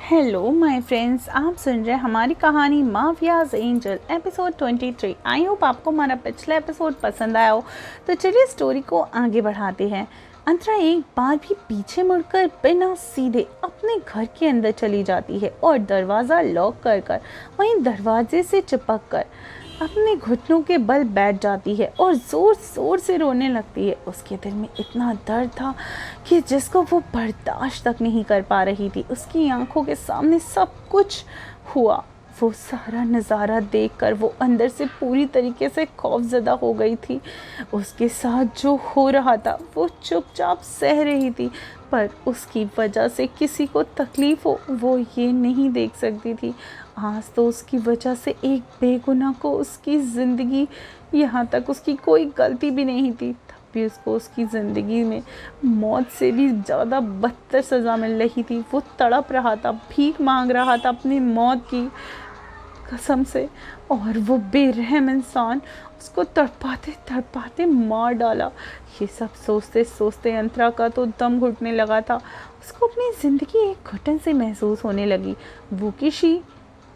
Hello my friends, आप सुन रहे हैं हमारी कहानी mafias angel episode 23। I hope आपको हमारा पिछला एपिसोड पसंद आया हो। तो चलिए स्टोरी को आगे बढ़ाते हैं। अंतरा एक बार भी पीछे मुड़कर बिना सीधे अपने घर के अंदर चली जाती है और दरवाज़ा लॉक कर वहीं दरवाजे से चिपक कर अपने घुटनों के बल बैठ जाती है और ज़ोर ज़ोर से रोने लगती है। उसके दिल में इतना दर्द था कि जिसको वो बर्दाश्त तक नहीं कर पा रही थी। उसकी आंखों के सामने सब कुछ हुआ। वो सारा नज़ारा देखकर वो अंदर से पूरी तरीके से खौफज़दा हो गई थी। उसके साथ जो हो रहा था वो चुपचाप सह रही थी, पर उसकी वजह से किसी को तकलीफ़ हो वो ये नहीं देख सकती थी। आज तो उसकी वजह से एक बेगुनाह को उसकी ज़िंदगी, यहाँ तक उसकी कोई गलती भी नहीं थी, तब भी उसको उसकी ज़िंदगी में मौत से भी ज़्यादा बदतर सज़ा मिल रही थी। वो तड़प रहा था, भीख मांग रहा था अपनी मौत की कसम से, और वो बेरहम इंसान उसको तड़पाते तड़पाते मार डाला। ये सब सोचते सोचते अंतरा का तो दम घुटने लगा था। उसको अपनी ज़िंदगी एक घुटन से महसूस होने लगी।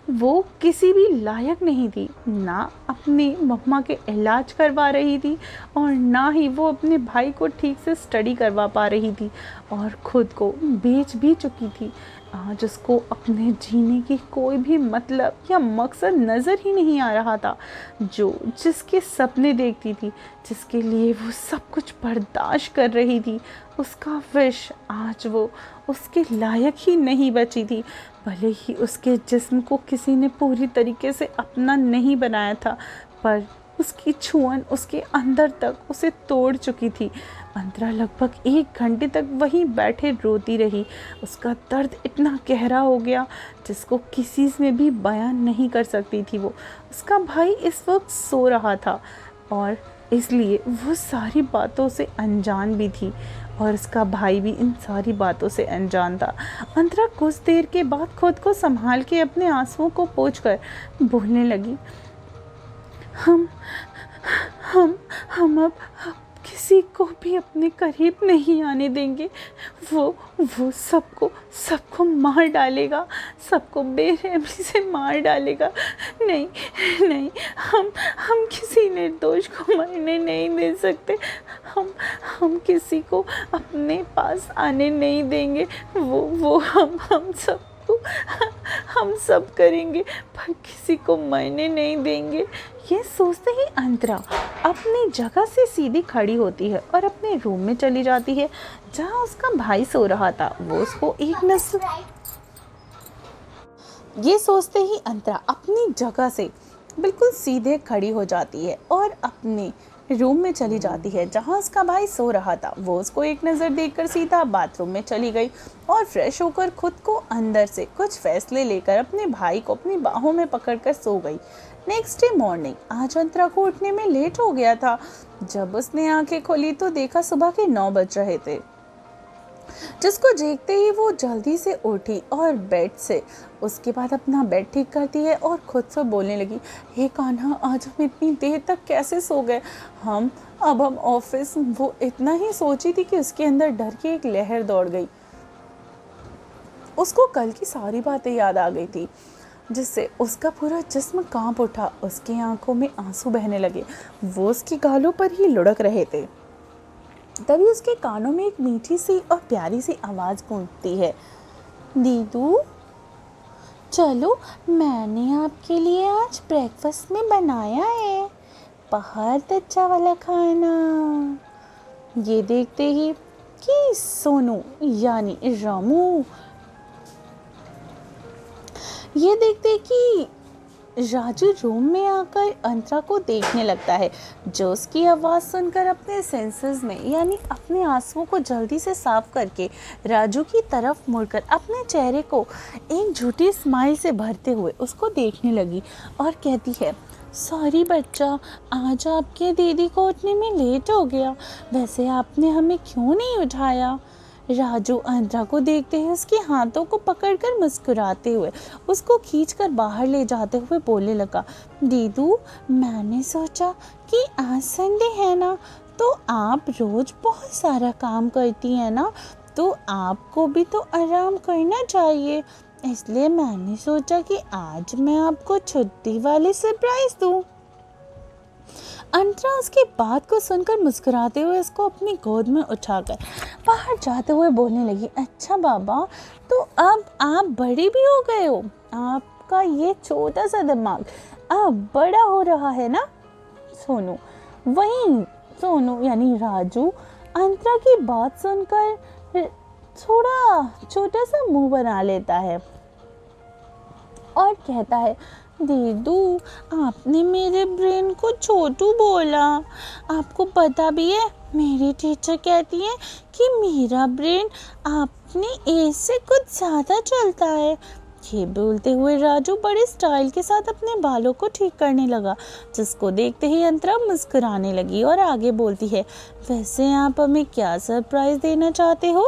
वो किसी भी लायक नहीं थी, ना अपनी मम्मा के इलाज करवा रही थी और ना ही वो अपने भाई को ठीक से स्टडी करवा पा रही थी, और ख़ुद को बेच भी चुकी थी। आज उसको अपने जीने की कोई भी मतलब या मकसद नज़र ही नहीं आ रहा था। जिसके सपने देखती थी, जिसके लिए वो सब कुछ बर्दाश्त कर रही थी, उसका विश आज वो उसके लायक ही नहीं बची थी। भले ही उसके जिस्म को किसी ने पूरी तरीके से अपना नहीं बनाया था, पर उसकी छुअन उसके अंदर तक उसे तोड़ चुकी थी। अंतरा लगभग 1 घंटे तक वहीं बैठे रोती रही। उसका दर्द इतना गहरा हो गया जिसको किसी में भी बयान नहीं कर सकती थी। वो उसका भाई इस वक्त सो रहा था और इसलिए वो सारी बातों से अनजान भी थी, और उसका भाई भी इन सारी बातों से अनजान था। अंतरा कुछ देर के बाद खुद को संभाल के अपने आंसुओं को पोंछकर बोलने लगी, हम हम हम अब किसी को भी अपने करीब नहीं आने देंगे। वो सबको मार डालेगा, सबको बेरहमी से मार डालेगा। नहीं नहीं, हम किसी निर्दोष को मरने नहीं दे सकते। हम किसी को अपने पास आने नहीं देंगे। वो हम सब करेंगे, पर किसी को मरने नहीं देंगे। ये सोचते ही अंतरा अपनी जगह से सीधी खड़ी होती है और अपने रूम में चली जाती है जहाँ उसका भाई सो रहा था। वो उसको एक नजर ये सोचते ही अंतरा अपनी जगह से बिल्कुल सीधे खड़ी हो जाती है और अपने रूम में चली जाती है जहाँ उसका भाई सो रहा था। वो उसको एक नज़र देखकर सीधा बाथरूम में चली गई और फ्रेश होकर खुद को अंदर से कुछ फैसले लेकर अपने भाई को अपनी बाहों में पकड़कर सो गई। नेक्स्ट डे मॉर्निंग आज अंतरा को उठने में लेट हो गया था। जब उसने आंखें खोली तो देखा सुबह के 9 बज रहे थे, जिसको देखते ही वो जल्दी से उठी और बेड से उसके बाद अपना बेड ठीक करती है और खुद से बोलने लगी, हे कान्हा, आज हम इतनी देर तक कैसे सो गए। हम ऑफिस। वो इतना ही सोची थी कि उसके अंदर डर की एक लहर दौड़ गई। उसको कल की सारी बातें याद आ गई थी, जिससे उसका पूरा जिस्म कांप उठा। उसकी आंखों में आंसू बहने लगे। वो उसकी गालों पर ही लुढ़क रहे थे। तभी उसके कानों में एक मीठी सी और प्यारी सी आवाज़ गूंजती है, दीदू चलो, मैंने आपके लिए आज ब्रेकफास्ट में बनाया है बहुत अच्छा वाला खाना। ये देखते ही कि सोनू यानी रामू ये देखते कि राजू रूम में आकर अंतरा को देखने लगता है, जो उसकी आवाज़ सुनकर अपने सेंसेस में यानी अपने आंसुओं को जल्दी से साफ करके राजू की तरफ मुड़कर अपने चेहरे को एक झूठी स्माइल से भरते हुए उसको देखने लगी और कहती है, सॉरी बच्चा, आज आपके दीदी को उठने में लेट हो गया। वैसे आपने हमें क्यों नहीं उठाया। राजू अंतरा को देखते ही उसके हाथों को पकड़कर मुस्कुराते हुए उसको खींचकर बाहर ले जाते हुए बोलने लगा, दीदू मैंने सोचा कि आज संडे है ना, तो आप रोज़ बहुत सारा काम करती हैं ना, तो आपको भी तो आराम करना चाहिए। इसलिए मैंने सोचा कि आज मैं आपको छुट्टी वाली सरप्राइज दूं। अंतरा उसकी बात को सुनकर मुस्कुराते हुए उसको अपनी गोद में उठाकर बाहर जाते हुए बोलने लगी, अच्छा बाबा, तो अब आप बड़े भी हो गए हो, आपका ये छोटा सा दिमाग अब बड़ा हो रहा है ना। सोनू सोनू यानी राजू अंतरा की बात सुनकर थोड़ा छोटा सा मुंह बना लेता है और कहता है, दीदू आपने मेरे ब्रेन को छोटू बोला। आपको पता भी है मेरी टीचर कहती है कि मेरा ब्रेन अपनी एज से कुछ ज़्यादा चलता है। ये बोलते हुए राजू बड़े स्टाइल के साथ अपने बालों को ठीक करने लगा, जिसको देखते ही अंतरा मुस्कुराने लगी और आगे बोलती है, वैसे आप हमें क्या सरप्राइज देना चाहते हो।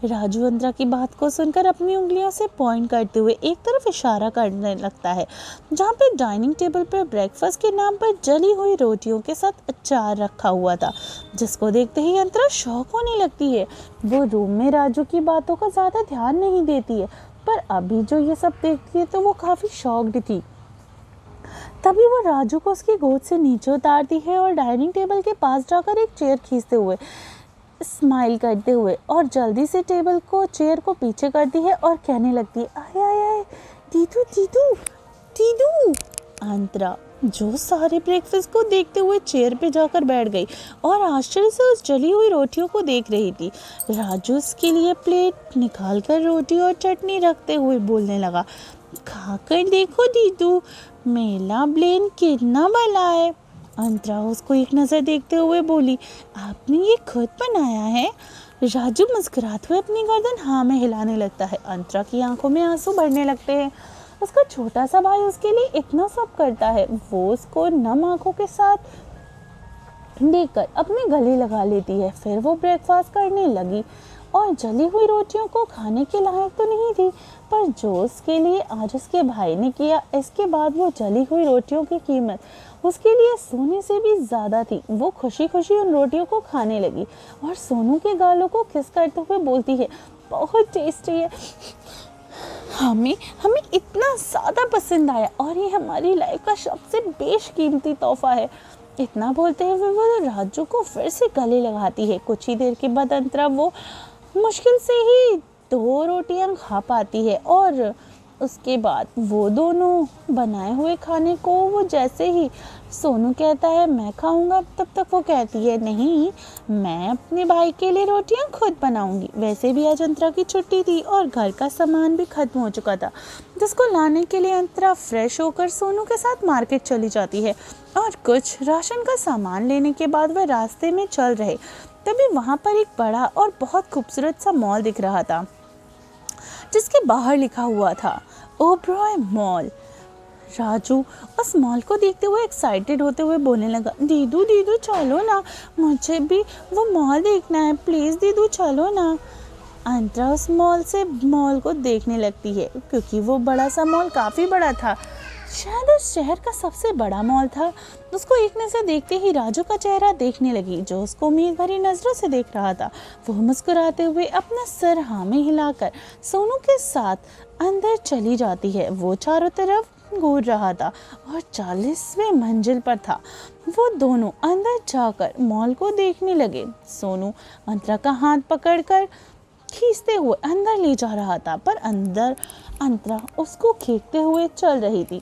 राजू अंतरा की बात को सुनकर अपनी उंगलियों से पॉइंट करते हुए एक तरफ इशारा करने लगता है, जहाँ पे डाइनिंग टेबल पर ब्रेकफास्ट के नाम पर जली हुई रोटियों के साथ अचार रखा हुआ था, जिसको देखते ही अंतरा शॉक होने लगती है। वो रूम में राजू की बातों का ज़्यादा ध्यान नहीं देती है, पर अभी जो ये सब देखती है तो वो काफ़ी शॉक्ड थी। तभी वो राजू को उसकी गोद से नीचे उतारती है और डाइनिंग टेबल के पास जाकर एक चेयर खींचते हुए स्माइल करते हुए और जल्दी से चेयर को पीछे करती है और कहने लगती है, आए आए आए दीदू दीदू दीदू। अंतरा जो सारे ब्रेकफास्ट को देखते हुए चेयर पे जाकर बैठ गई और आश्चर्य से उस जली हुई रोटियों को देख रही थी। राजू उसके लिए प्लेट निकालकर रोटी और चटनी रखते हुए बोलने लगा, खाकर देखो दीदू, मेरा ब्रेन कितना भला है। अंतरा उसको एक नज़र देखते हुए बोली, आपने ये खुद बनाया है। राजू मुस्कुराते हुए अपनी गर्दन हाँ में हिलाने लगता है। अंतरा की आंखों में आंसू भरने लगते हैं। उसका छोटा सा भाई उसके लिए इतना सब करता है। वो उसको नम आंखों के साथ देखकर अपने गले लगा लेती है। फिर वो ब्रेकफास्ट करने लगी और जली हुई रोटियों को खाने के लायक तो नहीं थी, पर जो उसके लिए आज उसके भाई ने किया, इसके बाद वो जली हुई रोटियों की कीमत उसके लिए सोने से भी ज़्यादा थी। वो खुशी खुशी उन रोटियों को खाने लगी और सोनू के गालों को किस करते हुए बोलती है, बहुत टेस्टी है, हमें इतना ज़्यादा पसंद आया और ये हमारी लाइफ का सबसे बेशकीमती तोहफा है। इतना बोलते हुए वो राजू को फिर से गले लगाती है। कुछ ही देर के बाद अंतरा वो मुश्किल से ही 2 रोटियां खा पाती है और उसके बाद वो दोनों बनाए हुए खाने को वो जैसे ही सोनू कहता है मैं खाऊंगा, तब तक वो कहती है नहीं, मैं अपने भाई के लिए रोटियां खुद बनाऊंगी। वैसे भी आज अंतरा की छुट्टी थी और घर का सामान भी खत्म हो चुका था, जिसको लाने के लिए अंतरा फ्रेश होकर सोनू के साथ मार्केट चली जाती है और कुछ राशन का सामान लेने के बाद वह रास्ते में चल रहे तभी वहाँ पर एक बड़ा और बहुत खूबसूरत सा मॉल दिख रहा था, जिसके बाहर लिखा हुआ था ओबरॉय मॉल। राजू उस मॉल को देखते हुए एक्साइटेड होते हुए बोलने लगा, दीदू दीदू चलो ना, मुझे भी वो मॉल देखना है, प्लीज़ दीदू चलो ना। अंतरा उस मॉल को देखने लगती है, क्योंकि वो बड़ा सा मॉल काफ़ी बड़ा था, शायद उस शहर का सबसे बड़ा मॉल था। उसको एक नज़र देखते ही राजू का चेहरा देखने लगी, जो उसको उम्मीद भरी नज़रों से देख रहा था। वो मुस्कुराते हुए अपना सर हाँ में हिलाकर सोनू के साथ अंदर चली जाती है। वो चारों तरफ घूर रहा था और 40वें मंजिल पर था। वो दोनों अंदर जाकर मॉल को देखने लगे। सोनू अंतरा का हाथ पकड़कर खींचते हुए अंदर ले जा रहा था, पर अंतरा उसको खींचते हुए चल रही थी।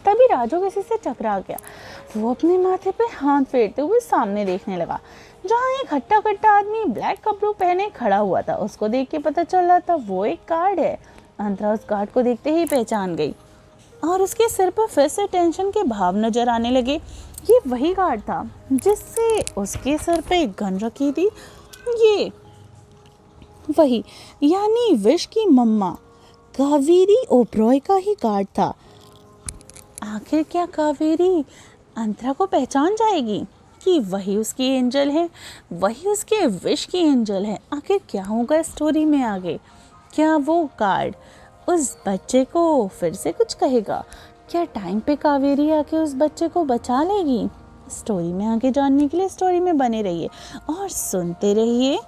तभी राजू किसी से टकरा गया। वो अपने माथे पे हाथ फेरते हुए सामने देखने लगा, जहाँ एक हट्टा कट्टा आदमी ब्लैक कपड़ों पहने खड़ा हुआ था। उसको देख के पता चल रहा था वो एक गार्ड है। अंतरा उस गार्ड को देखते ही पहचान गई और उसके सिर पर फिर से टेंशन के भाव नजर आने लगे। ये वही गार्ड था जिससे उसके सर पे एक गन रखी थी। ये वही यानी विश की मम्मा कावेरी ओबरॉय का ही गार्ड था। आखिर क्या कावेरी अंतरा को पहचान जाएगी कि वही उसकी एंजल है, वही उसके विश की एंजल है? आखिर क्या होगा स्टोरी में आगे? क्या वो गार्ड उस बच्चे को फिर से कुछ कहेगा? क्या टाइम पे कावेरी आके उस बच्चे को बचा लेगी? स्टोरी में आगे जानने के लिए स्टोरी में बने रहिए और सुनते रहिए।